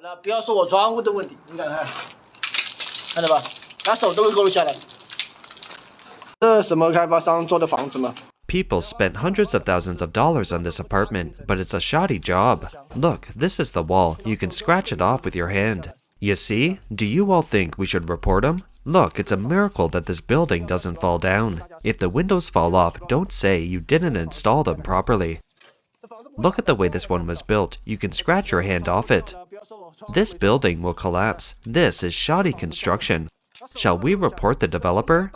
了，不要说我窗户的问题，你看看，看到吧？拿手都会勾下来。这什么开发商做的房子吗？ People spent hundreds of thousands of dollars on this apartment, but it's a shoddy job. Look, this is the wall. You can scratch it off with your hand. You see? Do you all think we should report them? Look, it's a miracle that this building doesn't fall down. If the windows fall off, don't say you didn't install them properly. Look at the way this one was built. You can scratch your hand off it. This building will collapse. This is shoddy construction. Shall we report the developer?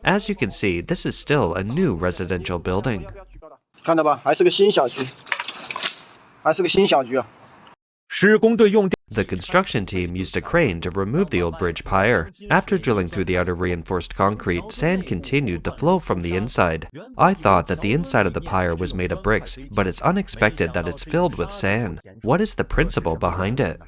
As you can see, this is still a new residential building. 看到吧，还是个新小区，还是个新小区啊。 The construction team used a crane to remove the old bridge pier. After drilling through the outer reinforced concrete, sand continued to flow from the inside. I thought that the inside of the pier was made of bricks, but it's unexpected that it's filled with sand. What is the principle behind it?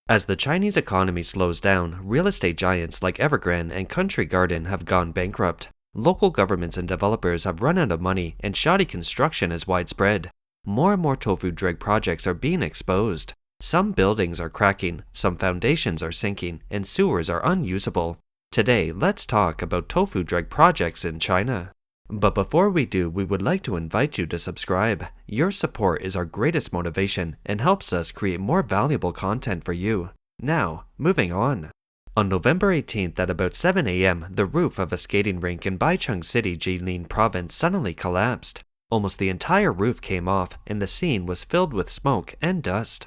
As the Chinese economy slows down, real estate giants like Evergrande and Country Garden have gone bankrupt. Local governments and developers have run out of money, and shoddy construction is widespread. More and more tofu dreg projects are being exposed. Some buildings are cracking, some foundations are sinking, and sewers are unusable. Today, let's talk about tofu dreg projects in China. But before we do, we would like to invite you to subscribe. Your support is our greatest motivation and helps us create more valuable content for you. Now, moving on. On November 18th at about 7 a.m., the roof of a skating rink in Baicheng City, Jilin Province suddenly collapsed. Almost the entire roof came off, and the scene was filled with smoke and dust.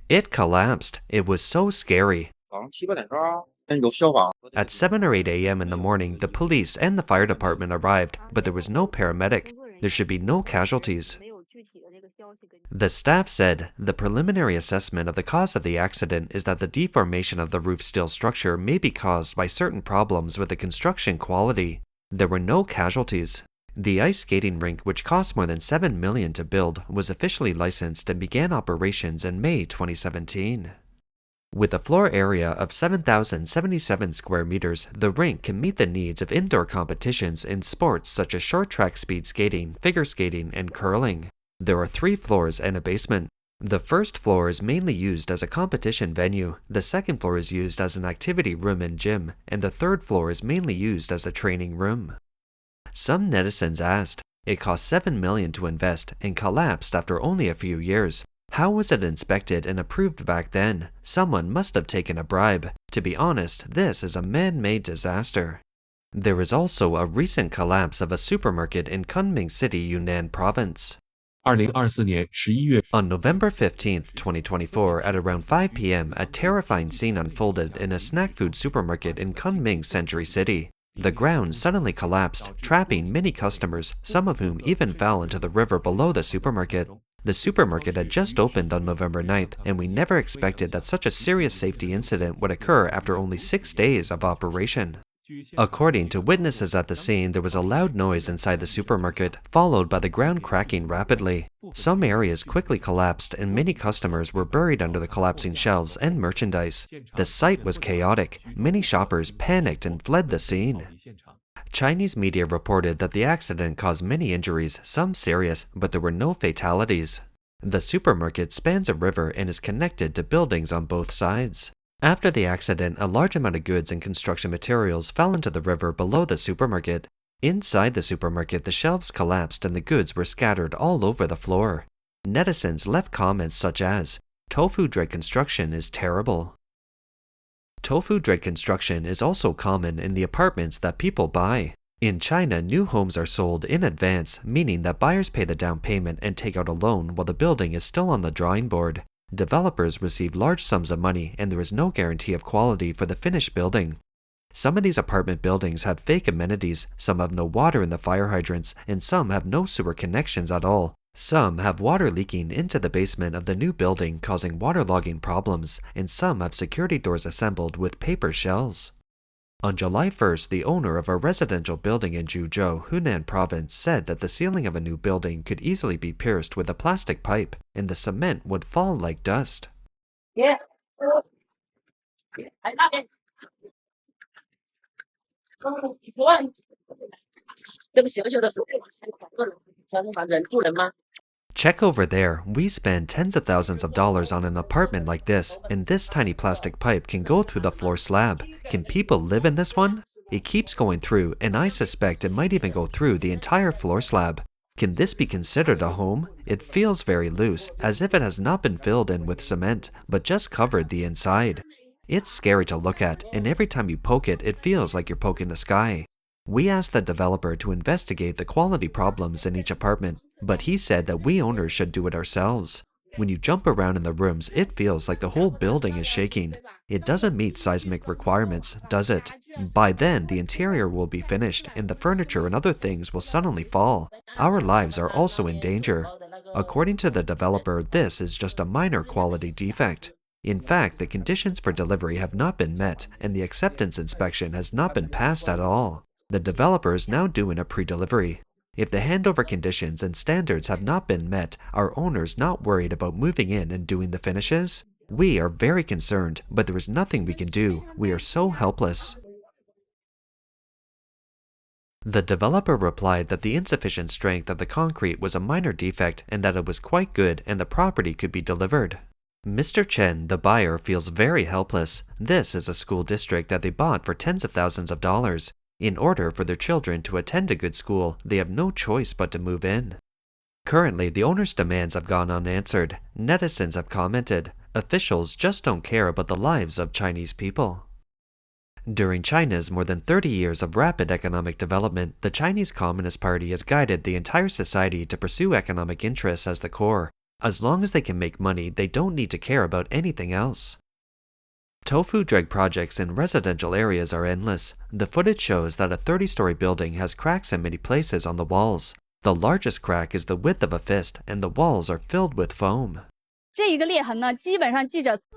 It collapsed. It was so scary. At 7 or 8 a.m. in the morning, the police and the fire department arrived, but there was no paramedic. There should be no casualties. The staff said the preliminary assessment of the cause of the accident is that the deformation of the roof steel structure may be caused by certain problems with the construction quality. There were no casualties. The ice skating rink, which cost more than $7 million to build, was officially licensed and began operations in May 2017. With a floor area of 7,077 square meters, the rink can meet the needs of indoor competitions in sports such as short track speed skating, figure skating, and curling. There are 3 floors and a basement. The first floor is mainly used as a competition venue, the second floor is used as an activity room and gym, and the third floor is mainly used as a training room. Some netizens asked, it cost $7 million to invest and collapsed after only a few years. How was it inspected and approved back then? Someone must have taken a bribe. To be honest, this is a man-made disaster. There is also a recent collapse of a supermarket in Kunming City, Yunnan Province. 2024年11月 On November 15th, 2024, at around 5 p.m., a terrifying scene unfolded in a snack food supermarket in Kunming Century City. The ground suddenly collapsed, trapping many customers, some of whom even fell into the river below the supermarket. The supermarket had just opened on November 9th, and we never expected that such a serious safety incident would occur after only 6 days of operation. According to witnesses at the scene, there was a loud noise inside the supermarket, followed by the ground cracking rapidly. Some areas quickly collapsed, and many customers were buried under the collapsing shelves and merchandise. The sight was chaotic. Many shoppers panicked and fled the scene. Chinese media reported that the accident caused many injuries, some serious, but there were no fatalities. The supermarket spans a river and is connected to buildings on both sides. After the accident, a large amount of goods and construction materials fell into the river below the supermarket. Inside the supermarket, the shelves collapsed and the goods were scattered all over the floor. Netizens left comments such as, "Tofu dreg construction is terrible." Tofu dreg construction is also common in the apartments that people buy. In China, new homes are sold in advance, meaning that buyers pay the down payment and take out a loan while the building is still on the drawing board. Developers receive large sums of money, and there is no guarantee of quality for the finished building. Some of these apartment buildings have fake amenities, some have no water in the fire hydrants, and some have no sewer connections at all. Some have water leaking into the basement of the new building, causing waterlogging problems, and some have security doors assembled with paper shells. On July 1st, the owner of a residential building in Zhuzhou, Hunan Province, said that the ceiling of a new building could easily be pierced with a plastic pipe, and the cement would fall like dust. Yeah. 对不起，而且的时候，小地方人住人吗？ Check over there, we spend tens of thousands of dollars on an apartment like this, and this tiny plastic pipe can go through the floor slab. Can people live in this one? It keeps going through, and I suspect it might even go through the entire floor slab. Can this be considered a home? It feels very loose, as if it has not been filled in with cement, but just covered the inside. It's scary to look at, and every time you poke it, it feels like you're poking the sky. We asked the developer to investigate the quality problems in each apartment, but he said that we owners should do it ourselves. When you jump around in the rooms, it feels like the whole building is shaking. It doesn't meet seismic requirements, does it? By then, the interior will be finished, and the furniture and other things will suddenly fall. Our lives are also in danger. According to the developer, this is just a minor quality defect. In fact, the conditions for delivery have not been met, and the acceptance inspection has not been passed at all. The developer is now doing a pre-delivery. If the handover conditions and standards have not been met, are owners not worried about moving in and doing the finishes? We are very concerned, but there is nothing we can do. We are so helpless. The developer replied that the insufficient strength of the concrete was a minor defect and that it was quite good and the property could be delivered. Mr. Chen, the buyer, feels very helpless. This is a school district that they bought for tens of thousands of dollars. In order for their children to attend a good school, they have no choice but to move in. Currently, the owner's demands have gone unanswered. Netizens have commented, officials just don't care about the lives of Chinese people. During China's more than 30 years of rapid economic development, the Chinese Communist Party has guided the entire society to pursue economic interests as the core. As long as they can make money, they don't need to care about anything else. Tofu drag projects in residential areas are endless. The footage shows that a 30-story building has cracks in many places on the walls. The largest crack is the width of a fist, and the walls are filled with foam.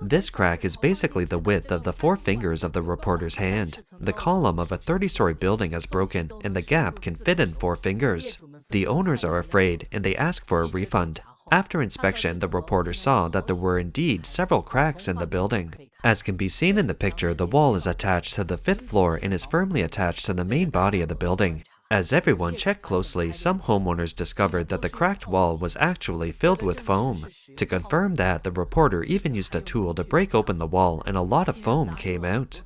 This crack is basically the width of the 4 fingers of the reporter's hand. The column of a 30-story building has broken, and the gap can fit in 4 fingers. The owners are afraid, and they ask for a refund. After inspection, the reporter saw that there were indeed several cracks in the building. As can be seen in the picture, the wall is attached to the 5th floor and is firmly attached to the main body of the building. As everyone checked closely, some homeowners discovered that the cracked wall was actually filled with foam. To confirm that, the reporter even used a tool to break open the wall and a lot of foam came out.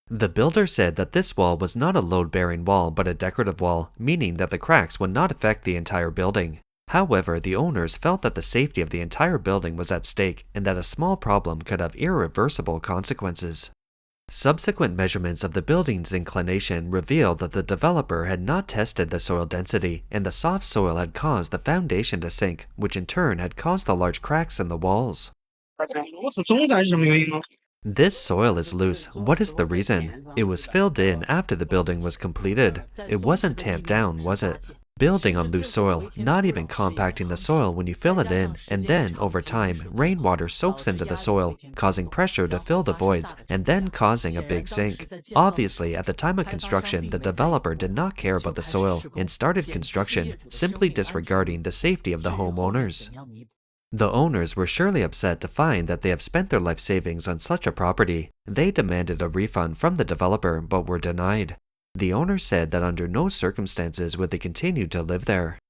The builder said that this wall was not a load-bearing wall but a decorative wall, meaning that the cracks would not affect the entire building. However, the owners felt that the safety of the entire building was at stake and that a small problem could have irreversible consequences. Subsequent measurements of the building's inclination revealed that the developer had not tested the soil density, and the soft soil had caused the foundation to sink, which in turn had caused the large cracks in the walls. This soil is loose. What is the reason? It was filled in after the building was completed. It wasn't tamped down, was it? Building on loose soil, not even compacting the soil when you fill it in, and then, over time, rainwater soaks into the soil, causing pressure to fill the voids, and then causing a big sink. Obviously, at the time of construction, the developer did not care about the soil and started construction, simply disregarding the safety of the homeowners. The owners were surely upset to find that they have spent their life savings on such a property. They demanded a refund from the developer, but were denied. The owner said that under no circumstances would they continue to live there.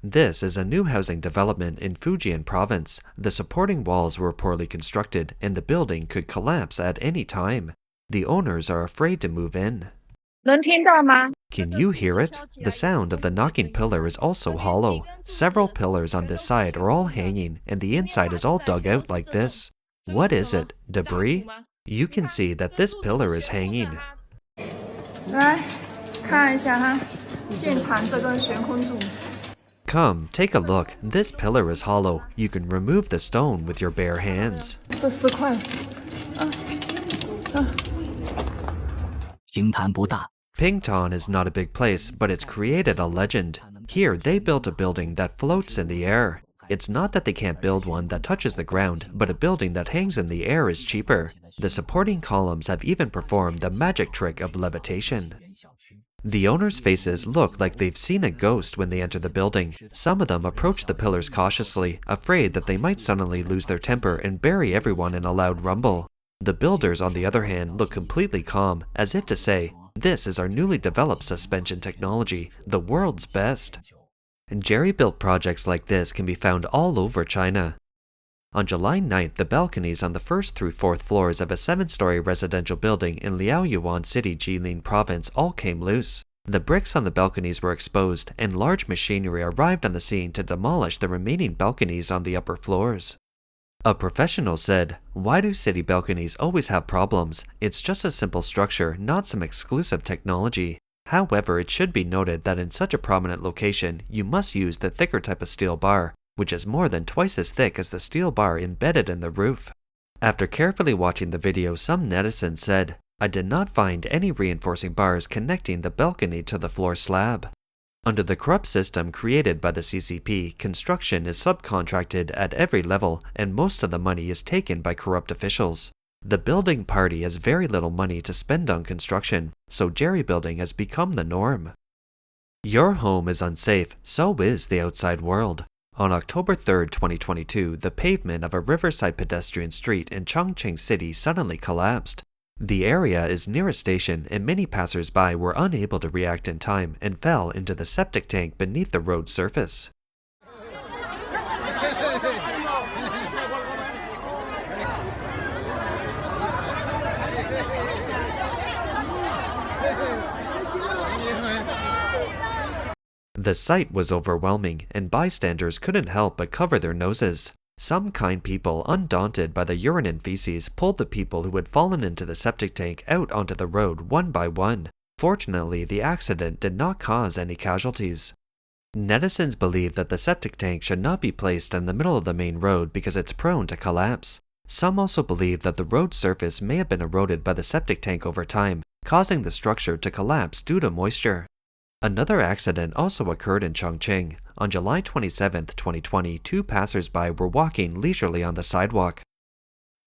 This is a new housing development in Fujian province. The supporting walls were poorly constructed and the building could collapse at any time. The owners are afraid to move in. Can you hear it? The sound of the knocking pillar is also hollow. Several pillars on this side are all hanging and the inside is all dug out like this. What is it? Debris? You can see that this pillar is hanging. Come, take a look. This pillar is hollow. You can remove the stone with your bare hands. Pingtan is not a big place, but it's created a legend. Here, they built a building that floats in the air. It's not that they can't build one that touches the ground, but a building that hangs in the air is cheaper. The supporting columns have even performed the magic trick of levitation. The owners' faces look like they've seen a ghost when they enter the building. Some of them approach the pillars cautiously, afraid that they might suddenly lose their temper and bury everyone in a loud rumble. The builders, on the other hand, look completely calm, as if to say, "This is our newly developed suspension technology, the world's best." And jerry-built projects like this can be found all over China. On July 9th, the balconies on the 1st through 4th floors of a 7-story residential building in Liaoyuan City, Jilin Province all came loose. The bricks on the balconies were exposed, and large machinery arrived on the scene to demolish the remaining balconies on the upper floors. A professional said, "Why do city balconies always have problems? It's just a simple structure, not some exclusive technology." However, it should be noted that in such a prominent location, you must use the thicker type of steel bar, which is more than twice as thick as the steel bar embedded in the roof. After carefully watching the video, some netizens said, "I did not find any reinforcing bars connecting the balcony to the floor slab." Under the corrupt system created by the CCP, construction is subcontracted at every level, and most of the money is taken by corrupt officials. The building party has very little money to spend on construction, so jerry building has become the norm. Your home is unsafe, so is the outside world. On October 3, 2022, the pavement of a riverside pedestrian street in Chongqing City suddenly collapsed. The area is near a station, and many passers-by were unable to react in time and fell into the septic tank beneath the road surface. The sight was overwhelming, and bystanders couldn't help but cover their noses. Some kind people, undaunted by the urine and feces, pulled the people who had fallen into the septic tank out onto the road one by one. Fortunately, the accident did not cause any casualties. Netizens believe that the septic tank should not be placed in the middle of the main road because it's prone to collapse. Some also believe that the road surface may have been eroded by the septic tank over time, causing the structure to collapse due to moisture. Another accident also occurred in Chongqing. On July 27, 2020, two passers-by were walking leisurely on the sidewalk.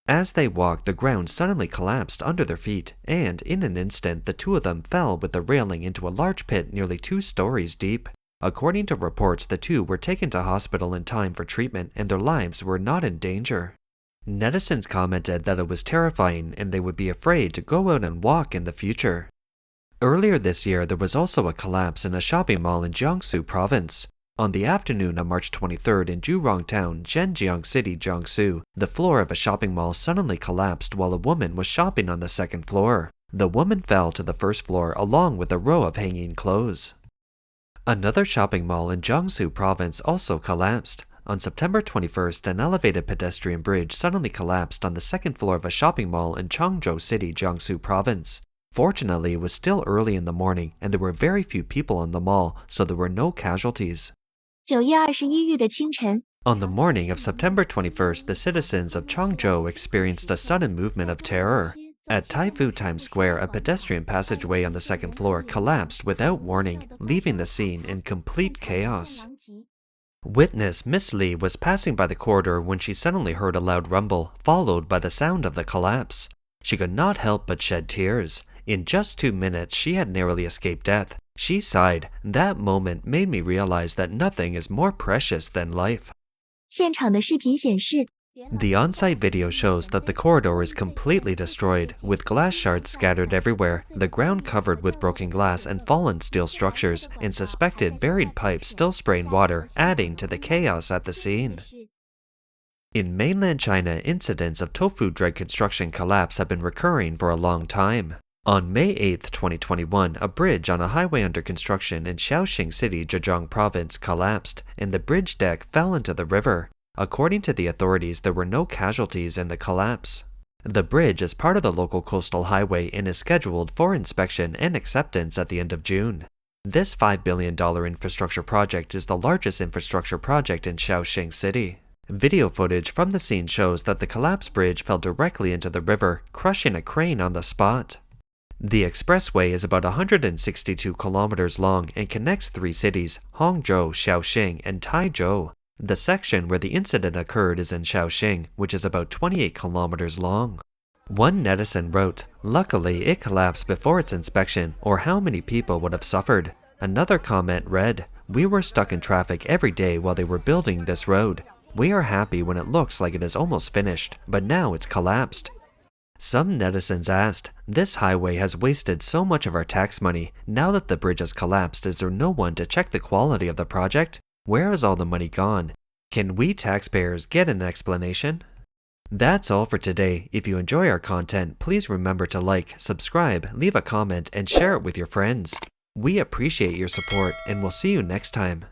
As they walked, the ground suddenly collapsed under their feet, and in an instant, the two of them fell with the railing into a large pit nearly 2 stories deep. According to reports, the two were taken to hospital in time for treatment, and their lives were not in danger. Netizens commented that it was terrifying, and they would be afraid to go out and walk in the future. Earlier this year, there was also a collapse in a shopping mall in Jiangsu Province. On the afternoon of March 23rd in Jurong Town, Zhenjiang City, Jiangsu, the floor of a shopping mall suddenly collapsed while a woman was shopping on the 2nd floor. The woman fell to the 1st floor along with a row of hanging clothes. Another shopping mall in Jiangsu Province also collapsed. On September 21st, an elevated pedestrian bridge suddenly collapsed on the 2nd floor of a shopping mall in Changzhou City, Jiangsu Province. Fortunately, it was still early in the morning, and there were very few people in the mall, so there were no casualties. 9月21日的清晨 On the morning of September 21st, the citizens of Changzhou experienced a sudden movement of terror. At Tofu Times Square, a pedestrian passageway on the 2nd floor collapsed without warning, leaving the scene in complete chaos. Witness Miss Lee was passing by the corridor when she suddenly heard a loud rumble, followed by the sound of the collapse. She could not help but shed tears. In just 2 minutes, she had narrowly escaped death. She sighed. That moment made me realize that nothing is more precious than life. 现场的视频显示 The on-site video shows that the corridor is completely destroyed, with glass shards scattered everywhere, the ground covered with broken glass and fallen steel structures, and suspected buried pipes still spraying water, adding to the chaos at the scene. In mainland China, incidents of tofu dreg construction collapse have been recurring for a long time. On May 8, 2021, a bridge on a highway under construction in Shaoxing City, Zhejiang Province collapsed, and the bridge deck fell into the river. According to the authorities, there were no casualties in the collapse. The bridge is part of the local coastal highway and is scheduled for inspection and acceptance at the end of June. This $5 billion infrastructure project is the largest infrastructure project in Shaoxing City. Video footage from the scene shows that the collapsed bridge fell directly into the river, crushing a crane on the spot. The expressway is about 162 kilometers long and connects 3 cities, Hangzhou, Shaoxing, and Taizhou. The section where the incident occurred is in Shaoxing, which is about 28 kilometers long. One netizen wrote, "Luckily, it collapsed before its inspection, or how many people would have suffered." Another comment read, "We were stuck in traffic every day while they were building this road. We are happy when it looks like it is almost finished, but now it's collapsed." Some netizens asked, "This highway has wasted so much of our tax money. Now that the bridge has collapsed, is there no one to check the quality of the project?" Where has all the money gone? Can we taxpayers get an explanation? That's all for today. If you enjoy our content, please remember to like, subscribe, leave a comment, and share it with your friends. We appreciate your support, and we'll see you next time.